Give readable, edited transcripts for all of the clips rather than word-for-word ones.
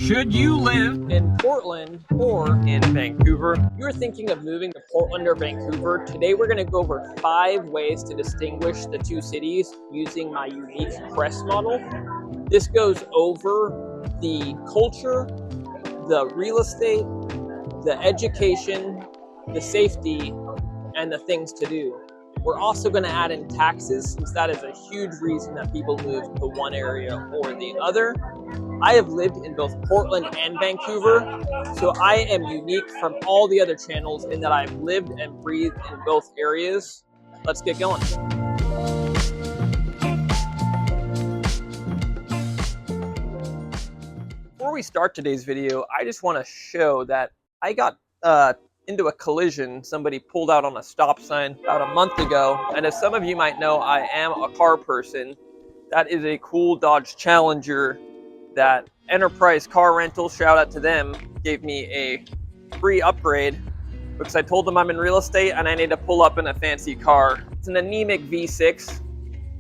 Should you live in Portland or in Vancouver? If you're thinking of moving to Portland or Vancouver, today we're going to go over 5 ways to distinguish the two cities using my unique crest model. This goes over the culture, the real estate, the education, the safety, and the things to do. We're also going to add in taxes, since that is a huge reason that people move to one area or the other. I have lived in both Portland and Vancouver, so I am unique from all the other channels in that I've lived and breathed in both areas. Let's get going. Before we start today's video, I just want to show that I got into a collision. Somebody pulled out on a stop sign about a month ago, and as some of you might know, I am a car person. That is a cool Dodge Challenger that Enterprise Car Rental, shout out to them, gave me a free upgrade because I told them I'm in real estate and I need to pull up in a fancy car. It's an anemic V6,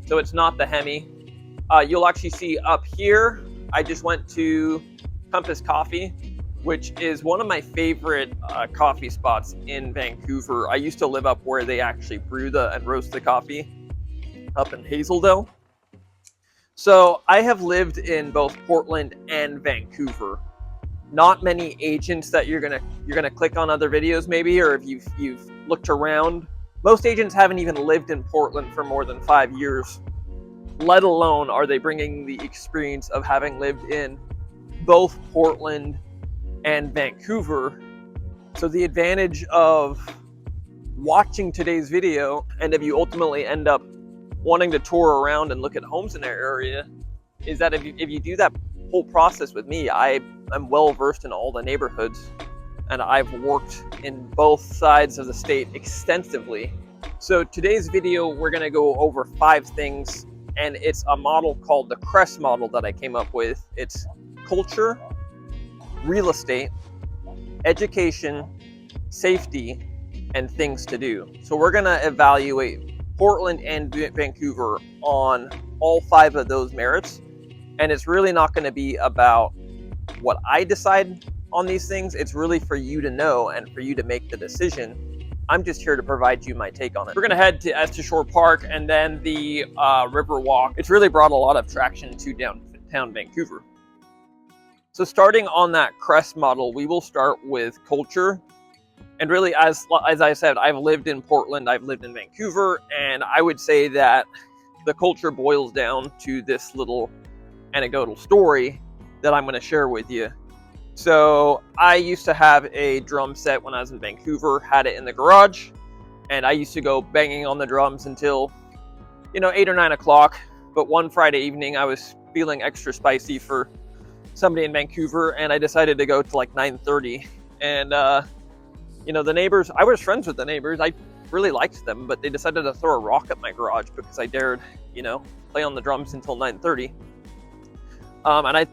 so it's not the Hemi. You'll actually see up here, I just went to Compass Coffee, which is one of my favorite coffee spots in Vancouver. I used to live up where they actually brew and roast the coffee up in Hazeldale. So I have lived in both Portland and Vancouver. Not many agents that you're gonna click on other videos maybe, or if you've looked around. Most agents haven't even lived in Portland for more than 5 years, let alone are they bringing the experience of having lived in both Portland and Vancouver. So the advantage of watching today's video, and if you ultimately end up wanting to tour around and look at homes in their area, is that if you do that whole process with me, I am well versed in all the neighborhoods, and I've worked in both sides of the state extensively. So today's video, we're going to go over 5 things, and it's a model called the crest model that I came up with. It's culture, real estate, education, safety, and things to do. So we're going to evaluate Portland and Vancouver on all 5 of those merits. And it's really not going to be about what I decide on these things. It's really for you to know and for you to make the decision. I'm just here to provide you my take on it. We're going to head to Estes Shore Park and then the River Walk. It's really brought a lot of traction to downtown Vancouver. So starting on that crest model, we will start with culture. And really, as I said, I've lived in Portland, I've lived in Vancouver, and I would say that the culture boils down to this little anecdotal story that I'm going to share with you. So I used to have a drum set when I was in Vancouver, had it in the garage, and I used to go banging on the drums until, 8 or 9 o'clock. But one Friday evening, I was feeling extra spicy for somebody in Vancouver, and I decided to go to like 9:30. And the neighbors, I was friends with the neighbors. I really liked them, but they decided to throw a rock at my garage because I dared, play on the drums until 9:30. And I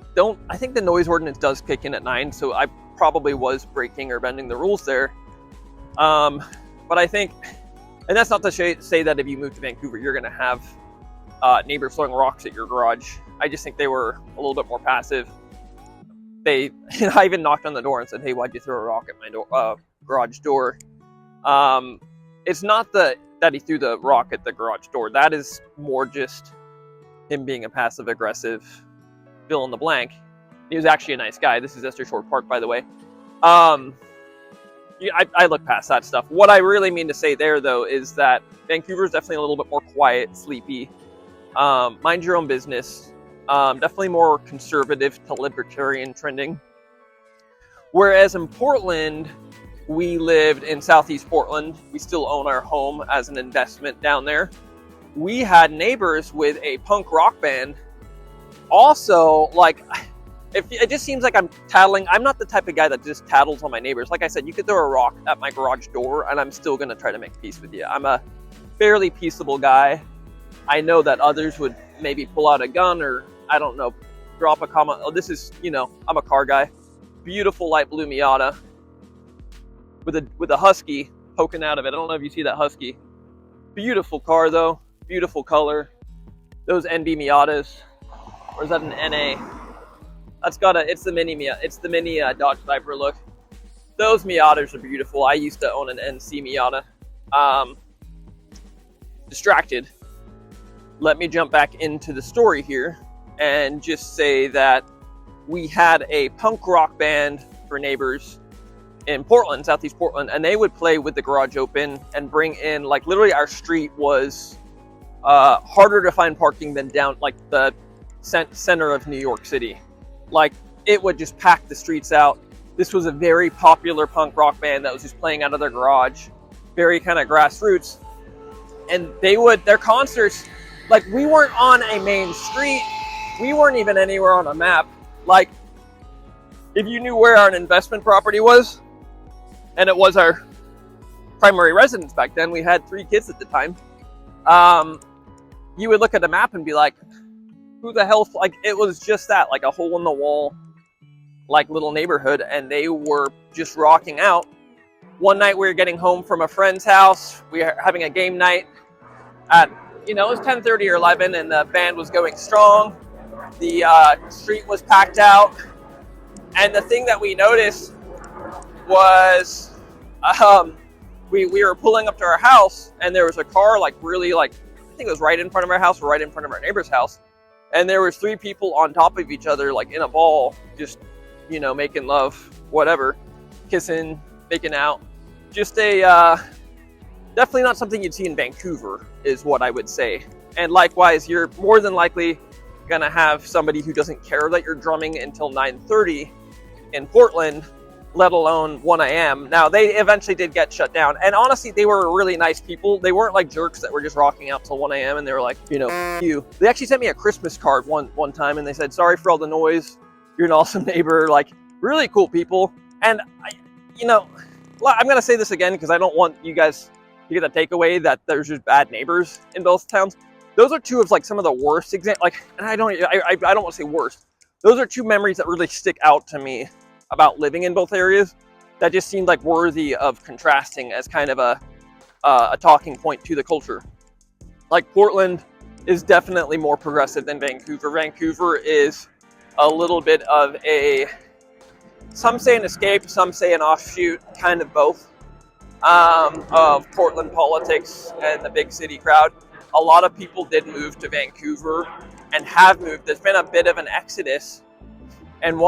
think the noise ordinance does kick in at 9, so I probably was breaking or bending the rules there. But I think, and that's not to say that if you move to Vancouver, you're going to have neighbors throwing rocks at your garage. I just think they were a little bit more passive. I even knocked on the door and said, "Hey, why'd you throw a rock at my garage door?" It's not that he threw the rock at the garage door. That is more just him being a passive aggressive fill in the blank. He was actually a nice guy. This is Estes Shore Park, by the way. I look past that stuff. What I really mean to say there, though, is that Vancouver is definitely a little bit more quiet, sleepy. Mind your own business. Definitely more conservative to libertarian trending. Whereas in Portland, we lived in Southeast Portland. We still own our home as an investment down there. We had neighbors with a punk rock band. Also, it just seems like I'm tattling. I'm not the type of guy that just tattles on my neighbors. Like I said, you could throw a rock at my garage door and I'm still going to try to make peace with you. I'm a fairly peaceable guy. I know that others would maybe pull out a gun or, I don't know, drop a comment. Oh, this is, I'm a car guy. Beautiful light blue Miata with a Husky poking out of it. I don't know if you see that Husky. Beautiful car though, beautiful color. Those NB Miatas, or is that an NA? It's the mini Dodge Viper look. Those Miatas are beautiful. I used to own an NC Miata. Distracted. Let me jump back into the story here and just say that we had a punk rock band for neighbors in Portland, Southeast Portland, and they would play with the garage open and bring in, like, literally our street was harder to find parking than down, like, the center of New York City. Like, it would just pack the streets out. This was a very popular punk rock band that was just playing out of their garage, very kind of grassroots. And their concerts, like, we weren't on a main street. We weren't even anywhere on a map. Like, if you knew where our investment property was, and it was our primary residence back then, we had 3 kids at the time, you would look at the map and be like, who the hell, like, it was just that, like a hole in the wall, like, little neighborhood, and they were just rocking out. One night we were getting home from a friend's house. We were having a game night at, it was 10:30 or 11, and the band was going strong. The street was packed out. And the thing that we noticed was we were pulling up to our house, and there was a car, like, really, like, I think it was right in front of our house or right in front of our neighbor's house. And there was 3 people on top of each other, like, in a ball, just, making love, whatever, kissing, making out. Just a definitely not something you'd see in Vancouver, is what I would say. And likewise, you're more than likely gonna have somebody who doesn't care that you're drumming until 9:30 in Portland, let alone 1 a.m. Now, they eventually did get shut down, and honestly, they were really nice people. They weren't like jerks that were just rocking out till 1 a.m. and they were like, F you. They actually sent me a Christmas card one time, and they said, sorry for all the noise, you're an awesome neighbor. Like, really cool people. And I'm gonna say this again because I don't want you guys to get a takeaway that there's just bad neighbors in both towns. Those are 2 of, like, some of the worst examples. Like, and I don't want to say worst. Those are 2 memories that really stick out to me about living in both areas that just seemed like worthy of contrasting as kind of a talking point to the culture. Like, Portland is definitely more progressive than Vancouver. Vancouver is a little bit of some say an escape, some say an offshoot, kind of both, of Portland politics and the big city crowd. A lot of people did move to Vancouver and have moved. There's been a bit of an exodus. And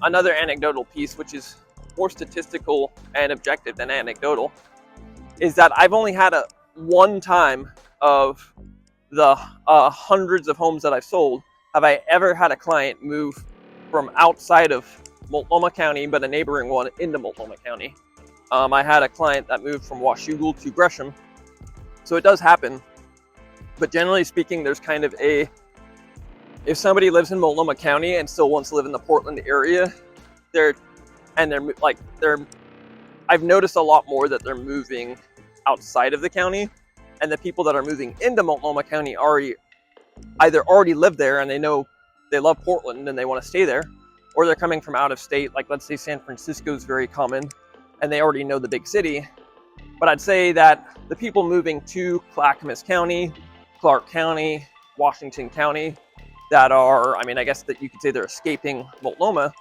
another anecdotal piece, which is more statistical and objective than anecdotal, is that I've only had one time of the hundreds of homes that I've sold, have I ever had a client move from outside of Multnomah County, but a neighboring one, into Multnomah County. I had a client that moved from Washougal to Gresham. So it does happen. But generally speaking, there's kind of if somebody lives in Multnomah County and still wants to live in the Portland area, I've noticed a lot more that they're moving outside of the county, and the people that are moving into Multnomah County either already live there and they know they love Portland and they want to stay there, or they're coming from out of state. Like, let's say San Francisco is very common and they already know the big city. But I'd say that the people moving to Clackamas County, Clark County, Washington County, I guess that you could say they're escaping Multnomah,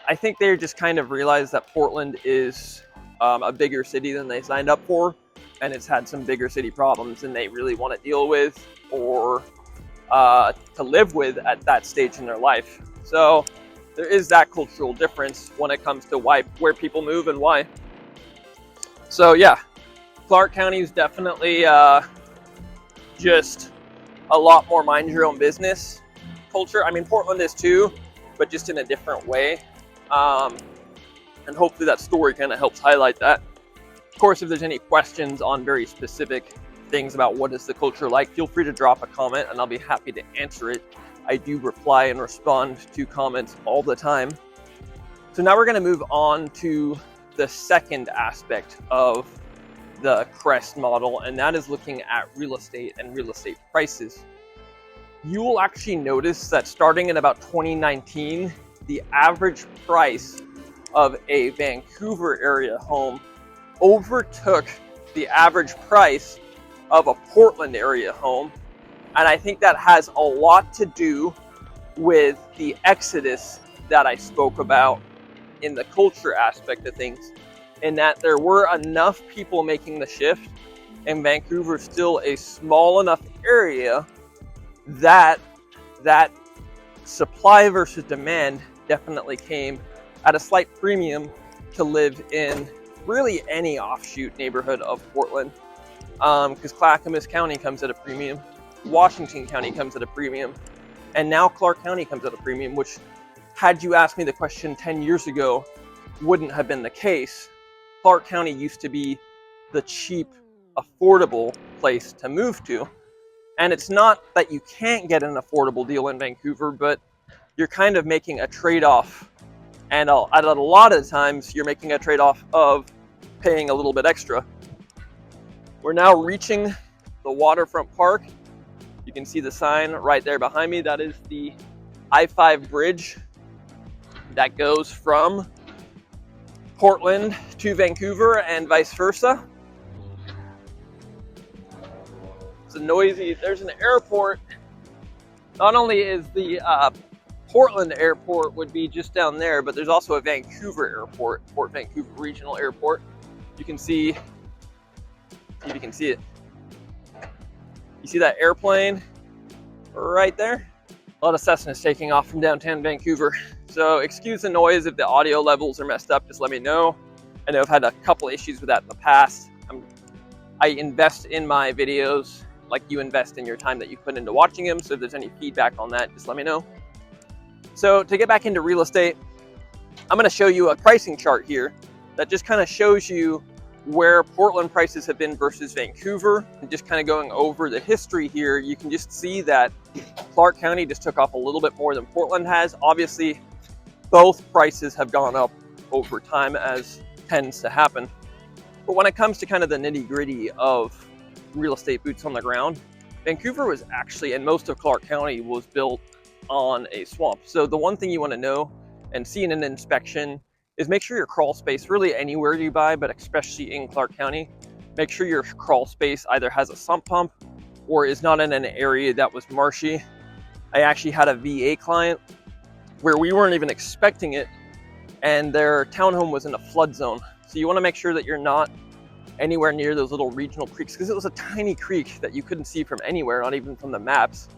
I think they just kind of realized that Portland is a bigger city than they signed up for, and it's had some bigger city problems than they really want to deal with or to live with at that stage in their life. So there is that cultural difference when it comes to where people move and why. So yeah, Clark County is definitely just a lot more mind your own business culture. I mean, Portland is too, but just in a different way. And hopefully that story kind of helps highlight that. Of course, if there's any questions on very specific things about what is the culture like, feel free to drop a comment and I'll be happy to answer it. I do reply and respond to comments all the time. So now we're going to move on to the second aspect of the CREST model, and that is looking at real estate and real estate prices. You will actually notice that starting in about 2019, the average price of a Vancouver area home overtook the average price of a Portland area home. And I think that has a lot to do with the exodus that I spoke about in the culture aspect of things, in that there were enough people making the shift, and Vancouver is still a small enough area that that supply versus demand definitely came at a slight premium to live in really any offshoot neighborhood of Portland, because Clackamas County comes at a premium, Washington County comes at a premium, and now Clark County comes at a premium, which, had you asked me the question 10 years ago, wouldn't have been the case. Clark County used to be the cheap, affordable place to move to. And it's not that you can't get an affordable deal in Vancouver, but you're kind of making a trade-off. And a lot of times you're making a trade-off of paying a little bit extra. We're now reaching the waterfront park. You can see the sign right there behind me. That is the I-5 bridge that goes from Portland to Vancouver and vice versa. It's a noisy, there's an airport. Not only is the Portland airport would be just down there, but there's also a Vancouver airport, Port Vancouver Regional Airport. You can see, if you can see it. You see that airplane right there? A lot of Cessnas taking off from downtown Vancouver. So excuse the noise if the audio levels are messed up, just let me know. I know I've had a couple issues with that in the past. I invest in my videos like you invest in your time that you put into watching them. So if there's any feedback on that, just let me know. So to get back into real estate, I'm going to show you a pricing chart here that just kind of shows you where Portland prices have been versus Vancouver. And just kind of going over the history here, you can just see that Clark County just took off a little bit more than Portland has. Obviously, both prices have gone up over time, as tends to happen. But when it comes to kind of the nitty-gritty of real estate boots on the ground, Vancouver was actually, and most of Clark County was built on a swamp. So the one thing you want to know and see in an inspection is make sure your crawl space, really anywhere you buy, but especially in Clark County, make sure your crawl space either has a sump pump or is not in an area that was marshy. I actually had a VA client where we weren't even expecting it, and their townhome was in a flood zone. So you want to make sure that you're not anywhere near those little regional creeks, because it was a tiny creek that you couldn't see from anywhere, not even from the maps.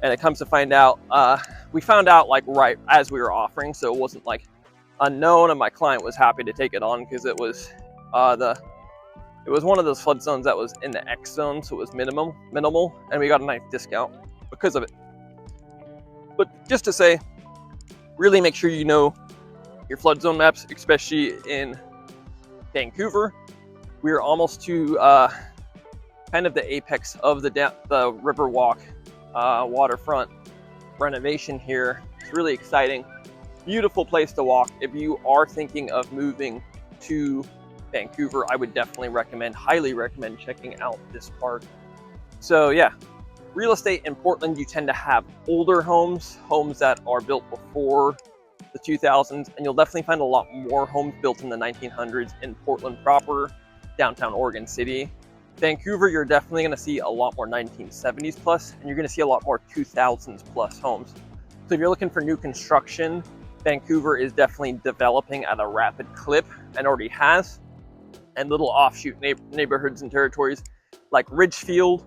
And it comes to find out, we found out like right as we were offering, so it wasn't like unknown, and my client was happy to take it on because it was it was one of those flood zones that was in the X zone, so it was minimal, and we got a nice discount because of it. But just to say, really make sure you know your flood zone maps, especially in Vancouver. We are almost to kind of the apex of the Riverwalk waterfront renovation here. It's really exciting. Beautiful place to walk. If you are thinking of moving to Vancouver, I would definitely recommend, highly recommend checking out this park. So yeah, real estate in Portland, you tend to have older homes that are built before the 2000s, and you'll definitely find a lot more homes built in the 1900s in Portland proper, downtown Oregon City. Vancouver, you're definitely going to see a lot more 1970s plus, and you're going to see a lot more 2000s plus homes. So if you're looking for new construction, Vancouver is definitely developing at a rapid clip and already has. And little offshoot neighborhoods and territories like Ridgefield,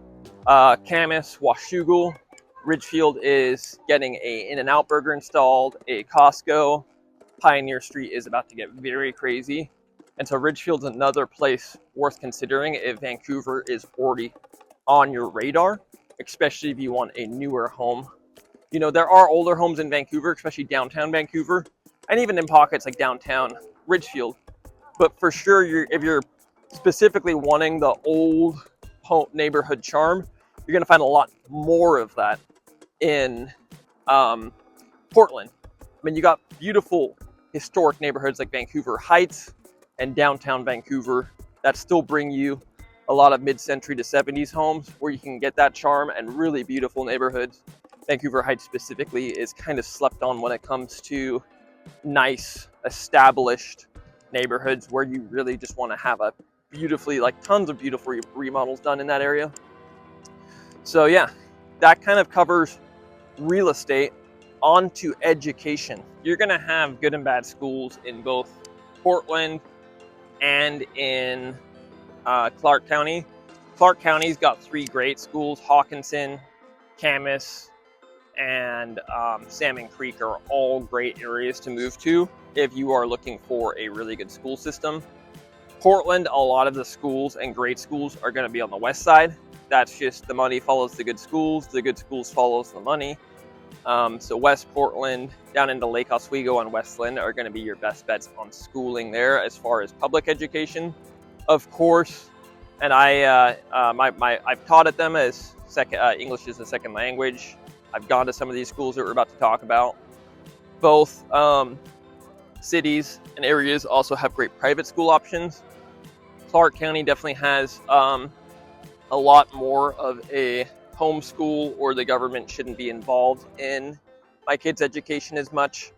Camas, Washougal. Ridgefield is getting a In-N-Out burger installed, a Costco. Pioneer Street is about to get very crazy. And so Ridgefield's another place worth considering if Vancouver is already on your radar, especially if you want a newer home. You know, there are older homes in Vancouver, especially downtown Vancouver, and even in pockets like downtown Ridgefield. But for sure, if you're specifically wanting the old home neighborhood charm, you're going to find a lot more of that in Portland. I mean, you got beautiful historic neighborhoods like Vancouver Heights and downtown Vancouver that still bring you a lot of mid-century to 70s homes where you can get that charm, and really beautiful neighborhoods. Vancouver Heights specifically is kind of slept on when it comes to nice, established neighborhoods where you really just want to have a beautifully, like tons of beautiful remodels done in that area. So yeah, that kind of covers real estate On to education. You're going to have good and bad schools in both Portland and in Clark County. Clark County's got 3 great schools. Hawkinson, Camas, and Salmon Creek are all great areas to move to if you are looking for a really good school system. Portland, a lot of the schools and great schools are going to be on the west side. That's just the money follows the good schools follows the money. So West Portland down into Lake Oswego and Westland are going to be your best bets on schooling there as far as public education, of course. And I've taught at them as English as a second language. I've gone to some of these schools that we're about to talk about. Both cities and areas also have great private school options. Clark County definitely has a lot more of a homeschool, or the government shouldn't be involved in my kids' education as much.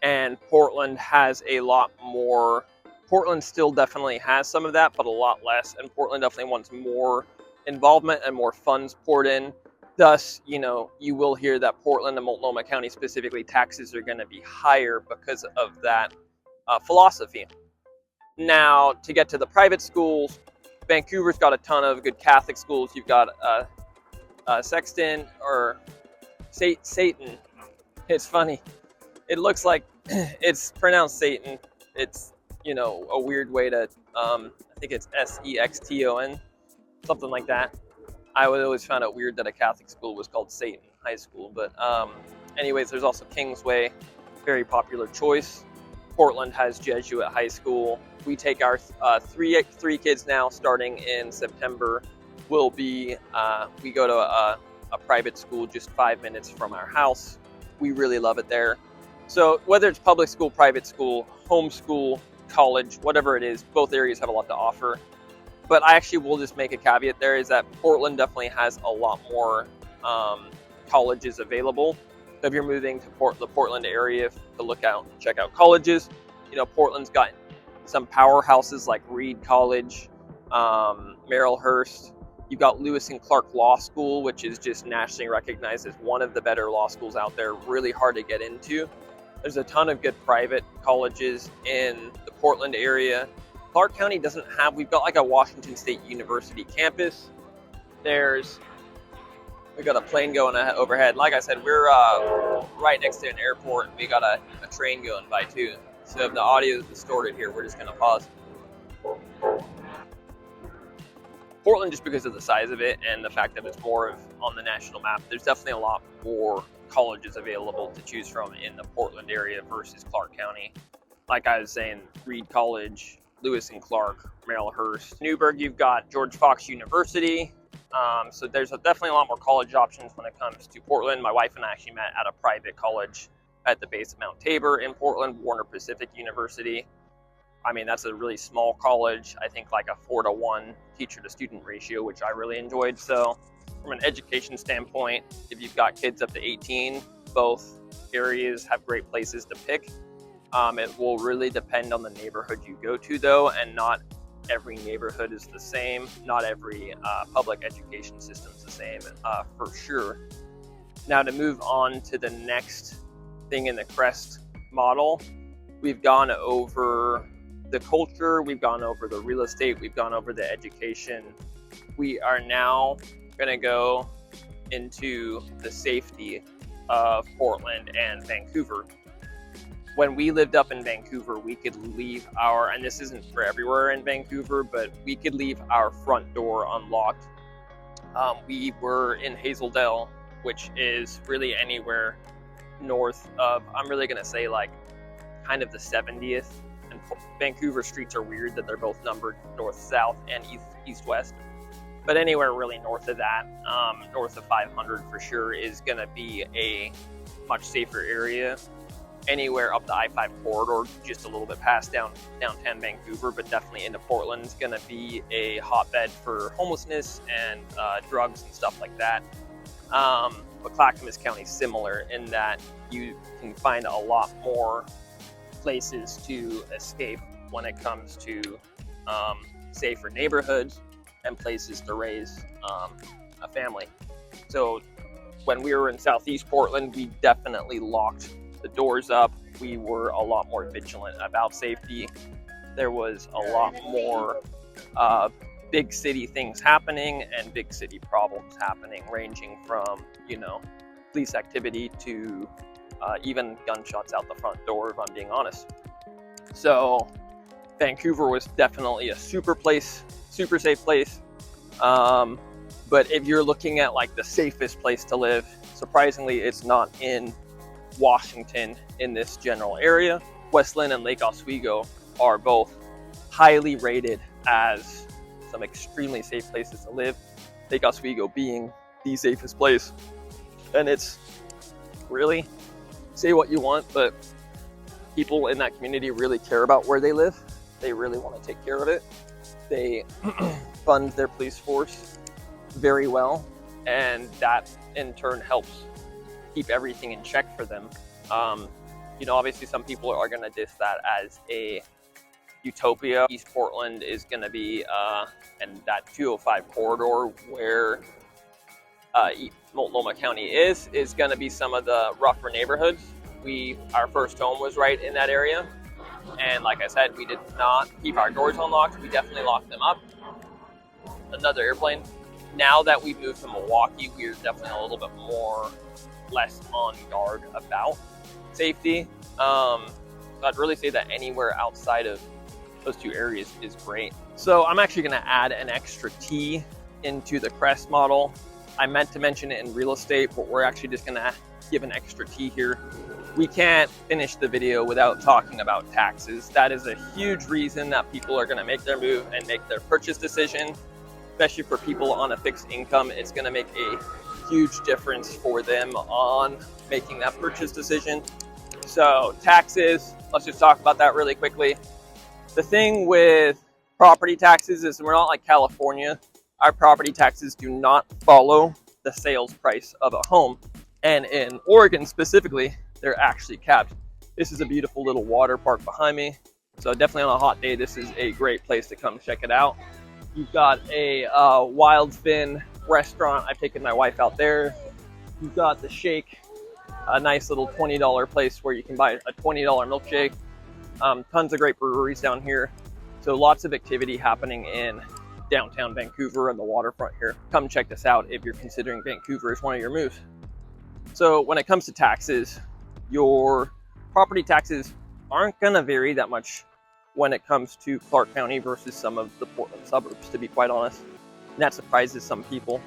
And Portland has a lot more. Portland still definitely has some of that, but a lot less. And Portland definitely wants more involvement and more funds poured in. Thus, you will hear that Portland and Multnomah County specifically, taxes are going to be higher because of that philosophy. Now, to get to the private schools, Vancouver's got a ton of good Catholic schools. You've got Sexton or Satan. It's funny. It looks like it's pronounced Satan. It's, a weird way to, I think it's Sexton, something like that. I would always found it weird that a Catholic school was called Satan High School. But anyways, there's also Kingsway, very popular choice. Portland has Jesuit High School. We take our three kids now, starting in September. We go to a private school just 5 minutes from our house. We really love it there. So whether it's public school, private school, homeschool, college, whatever it is, both areas have a lot to offer. But I actually will just make a caveat there, is that Portland definitely has a lot more colleges available. So if you're moving to the Portland area to check out colleges, Portland's got some powerhouses like Reed College, Marylhurst. You've got Lewis and Clark Law School, which is just nationally recognized as one of the better law schools out there, really hard to get into. There's a ton of good private colleges in the Portland area. Clark County doesn't have, we've got like a Washington State University campus. We got a plane going overhead. Like I said, we're right next to an airport, and we got a train going by too. So if the audio is distorted here, we're just gonna pause. Portland, just because of the size of it and the fact that it's more on the national map, there's definitely a lot more colleges available to choose from in the Portland area versus Clark County. Like I was saying, Reed College, Lewis and Clark, Marylhurst. Newburgh, you've got George Fox University. So there's definitely a lot more college options when it comes to Portland. My wife and I actually met at a private college at the base of Mount Tabor in Portland, Warner Pacific University. I mean, that's a really small college. I think like a 4-to-1 teacher to student ratio, which I really enjoyed. So from an education standpoint, if you've got kids up to 18, both areas have great places to pick. It will really depend on the neighborhood you go to though, and not every neighborhood is the same. Not every public education system is the same, for sure. Now to move on to the next thing in the CREST model, we've gone over the culture, we've gone over the real estate, we've gone over the education. We are now going to go into the safety of Portland and Vancouver. When we lived up in Vancouver, we could leave and this isn't for everywhere in Vancouver, but we could leave our front door unlocked. We were in Hazeldale, which is really anywhere north of, I'm really going to say like kind of the 70th. And Vancouver streets are weird that they're both numbered north-south and east-west. But anywhere really north of that, north of 500 for sure, is going to be a much safer area. Anywhere up the I-5 corridor, just a little bit past downtown Vancouver, but definitely into Portland, is going to be a hotbed for homelessness and drugs and stuff like that. But Clackamas County is similar in that you can find a lot more places to escape when it comes to safer neighborhoods and places to raise a family. So when we were in Southeast Portland, we definitely locked the doors up. We were a lot more vigilant about safety. There was a lot more big city things happening and big city problems happening, ranging from, you know, police activity to even gunshots out the front door, if I'm being honest. So Vancouver was definitely a super safe place. But if you're looking at like the safest place to live, surprisingly, it's not in Washington in this general area. Westland and Lake Oswego are both highly rated as some extremely safe places to live. Lake Oswego being the safest place. And it's really, say what you want, but people in that community really care about where they live. They really want to take care of it. They fund their police force very well, and that in turn helps keep everything in check for them. You know, obviously some people are going to diss that as a utopia. East Portland is going to be, and that 205 corridor where Multnomah County is going to be some of the rougher neighborhoods. Our first home was right in that area, and like I said, we did not keep our doors unlocked. We definitely locked them up. Another airplane. Now that we've moved to Milwaukee, we're definitely a little bit less on guard about safety. So I'd really say that anywhere outside of those two areas is great. So I'm actually going to add an extra T into the crest model. I meant to mention it in real estate, but we're actually just going to give an extra T here. We can't finish the video without talking about taxes. That is a huge reason that people are going to make their move and make their purchase decision. Especially for people on a fixed income, it's going to make a huge difference for them on making that purchase decision. So taxes, let's just talk about that really quickly. The thing with property taxes is we're not like California. Our property taxes do not follow the sales price of a home. And in Oregon specifically, they're actually capped. This is a beautiful little water park behind me. So definitely on a hot day, this is a great place to come check it out. You've got a Wild Fin restaurant. I've taken my wife out there. You've got the Shake, a nice little $20 place where you can buy a $20 milkshake. Tons of great breweries down here. So lots of activity happening in downtown Vancouver and the waterfront here. Come check this out if you're considering Vancouver as one of your moves. So when it comes to taxes, your property taxes aren't gonna vary that much when it comes to Clark County versus some of the Portland suburbs, to be quite honest. And that surprises some people.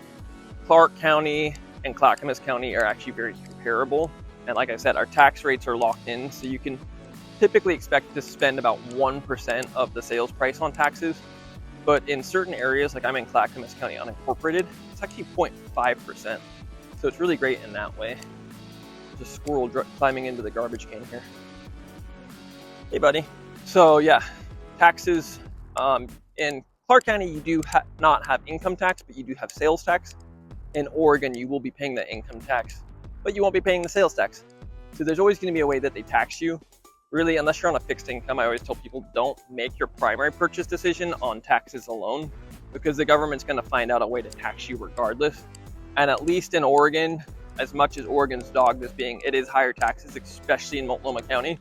Clark County and Clackamas County are actually very comparable. And like I said, our tax rates are locked in, so you can typically expect to spend about 1% of the sales price on taxes. But in certain areas, like I'm in Clackamas County unincorporated, it's actually 0.5%. So it's really great in that way. There's a squirrel climbing into the garbage can here. Hey, buddy. So yeah, taxes in Clark County, you do not have income tax, but you do have sales tax. In Oregon, you will be paying the income tax, but you won't be paying the sales tax. So there's always going to be a way that they tax you. Really, unless you're on a fixed income, I always tell people don't make your primary purchase decision on taxes alone, because the government's going to find out a way to tax you regardless. And at least in Oregon, as much as Oregon's dogged as being, it is higher taxes, especially in Multnomah County.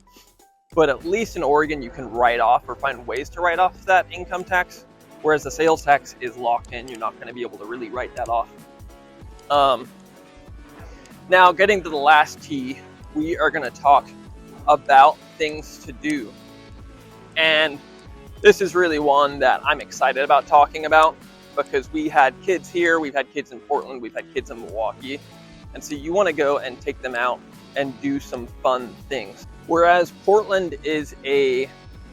But at least in Oregon, you can write off or find ways to write off that income tax, whereas the sales tax is locked in. You're not going to be able to really write that off. Now, getting to the last T, we are going to talk about things to do. And this is really one that I'm excited about talking about, because we had kids here, we've had kids in Portland, we've had kids in Milwaukee. And so you want to go and take them out and do some fun things. Whereas Portland is a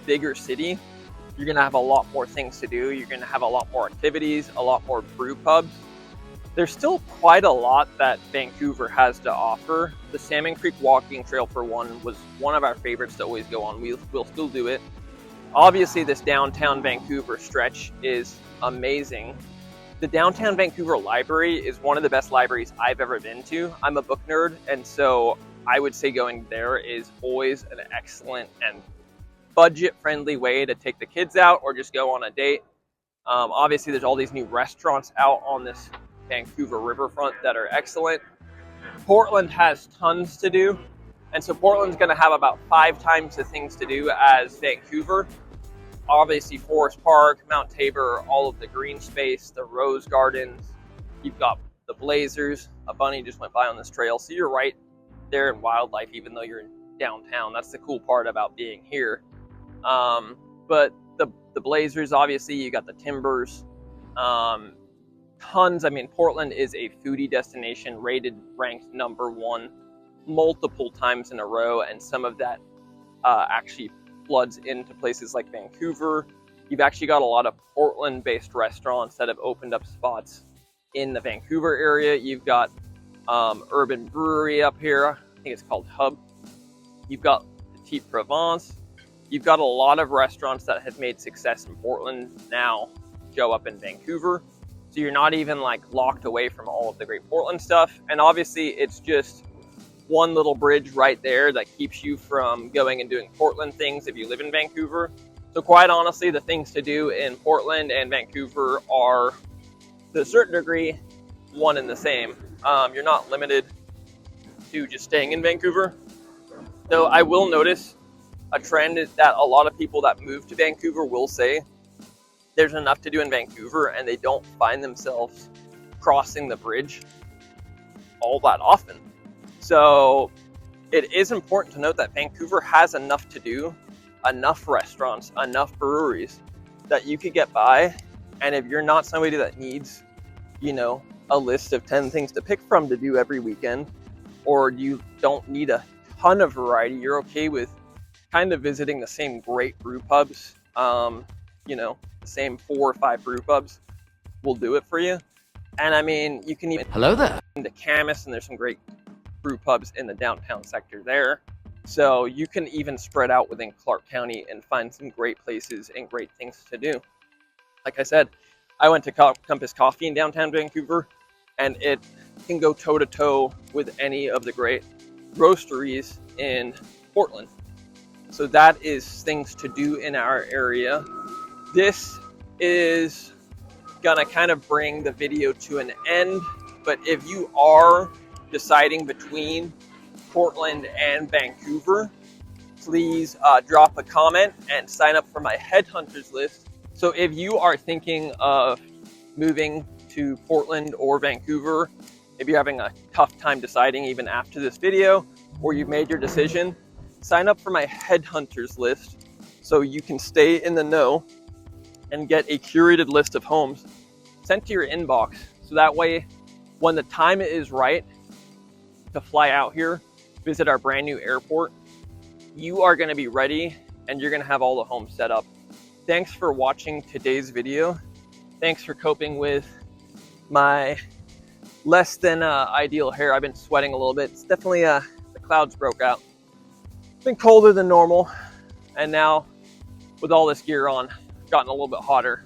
bigger city, you're going to have a lot more things to do. You're going to have a lot more activities, a lot more brew pubs. There's still quite a lot that Vancouver has to offer. The Salmon Creek Walking Trail, for one, was one of our favorites to always go on. We'll still do it. Obviously, this downtown Vancouver stretch is amazing. The downtown Vancouver library is one of the best libraries I've ever been to. I'm a book nerd, and so I would say going there is always an excellent and budget-friendly way to take the kids out or just go on a date. Obviously, there's all these new restaurants out on this Vancouver riverfront that are excellent. Portland has tons to do. And so Portland's going to have about 5 times the things to do as Vancouver. Obviously Forest Park, Mount Tabor, all of the green space, the rose gardens. You've got the Blazers. A bunny just went by on this trail. So you're right there in wildlife, even though you're in downtown. That's the cool part about being here. But the Blazers, obviously, you got the Timbers. Tons. I mean, Portland is a foodie destination, ranked #1 multiple times in a row, and some of that actually floods into places like Vancouver. You've actually got a lot of Portland-based restaurants that have opened up spots in the Vancouver area. You've got Urban Brewery up here. I think it's called Hub. You've got Petite Provence. You've got a lot of restaurants that have made success in Portland now show up in Vancouver. So you're not even like locked away from all of the great Portland stuff. And obviously it's just one little bridge right there that keeps you from going and doing Portland things if you live in Vancouver. So quite honestly, the things to do in Portland and Vancouver are, to a certain degree, one and the same. You're not limited to just staying in Vancouver. Though I will notice a trend is that a lot of people that move to Vancouver will say there's enough to do in Vancouver and they don't find themselves crossing the bridge all that often. So it is important to note that Vancouver has enough to do, enough restaurants, enough breweries that you could get by. And if you're not somebody that needs, you know, a list of 10 things to pick from to do every weekend, or you don't need a ton of variety, you're okay with kind of visiting the same great brew pubs, you know, the same 4 or 5 brew pubs will do it for you. And I mean, you can even hello there into Camas, and there's some great brew pubs in the downtown sector there. So you can even spread out within Clark County and find some great places and great things to do. Like I said, I went to Compass Coffee in downtown Vancouver, and it can go toe to toe with any of the great roasteries in Portland. So that is things to do in our area. This is gonna kind of bring the video to an end, but if you are deciding between Portland and Vancouver, please drop a comment and sign up for my headhunters list. So if you are thinking of moving to Portland or Vancouver, if you're having a tough time deciding even after this video, or you've made your decision, sign up for my headhunters list so you can stay in the know and get a curated list of homes sent to your inbox. So that way, when the time is right to fly out here, visit our brand new airport, you are gonna be ready and you're gonna have all the homes set up. Thanks for watching today's video. Thanks for coping with my less than ideal hair. I've been sweating a little bit. It's definitely, the clouds broke out. It's been colder than normal. And now with all this gear on, it's gotten a little bit hotter.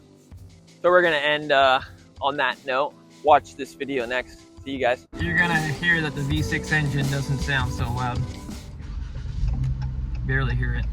So we're gonna end on that note. Watch this video next. See you guys. You're gonna hear that the V6 engine doesn't sound so loud. Barely hear it.